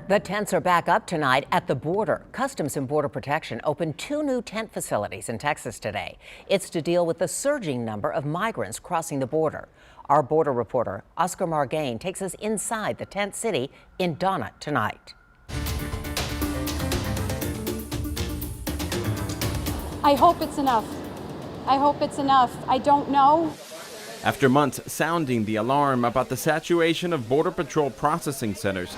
The tents are back up tonight at the border. Customs and Border Protection opened 2 new tent facilities in Texas today. It's to deal with the surging number of migrants crossing the border. Our border reporter, Oscar Margain, takes us inside the tent city in Donna tonight. I hope it's enough. I hope it's enough. I don't know. After months sounding the alarm about the saturation of Border Patrol processing centers,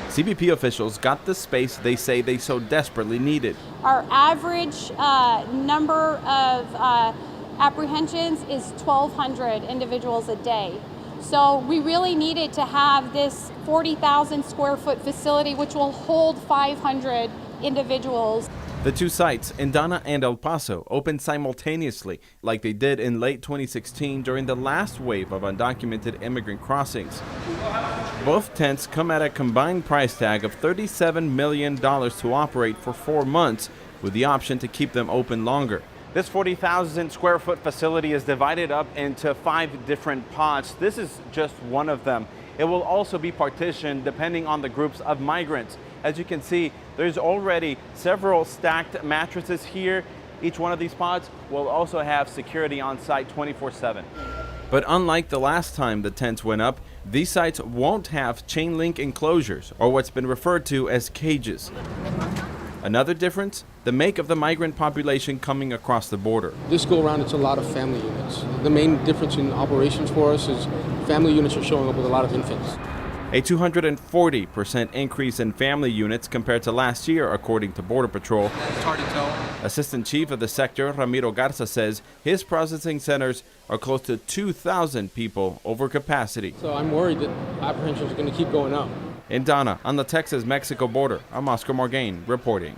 CBP officials got the space they say they so desperately needed. Our average number of apprehensions is 1,200 individuals a day. So we really needed to have this 40,000 square foot facility, which will hold 500 individuals. The two sites in Donna and El Paso opened simultaneously, like they did in late 2016 during the last wave of undocumented immigrant crossings. Both tents come at a combined price tag of $37 million to operate for 4 months, with the option to keep them open longer. This 40,000 square foot facility is divided up into 5 different pods. This is just one of them. It will also be partitioned depending on the groups of migrants. As you can see, there's already several stacked mattresses here. Each one of these pods will also have security on site 24/7. But unlike the last time the tents went up, these sites won't have chain link enclosures, or what's been referred to as cages. Another difference, the make of the migrant population coming across the border. This go around, it's a lot of family units. The main difference in operations for us is family units are showing up with a lot of infants. A 240% increase in family units compared to last year, according to Border Patrol. It's hard to tell. Assistant Chief of the sector, Ramiro Garza, says his processing centers are close to 2,000 people over capacity. So I'm worried that apprehensions are going to keep going up. In Donna, on the Texas-Mexico border, I'm Oscar Margain reporting.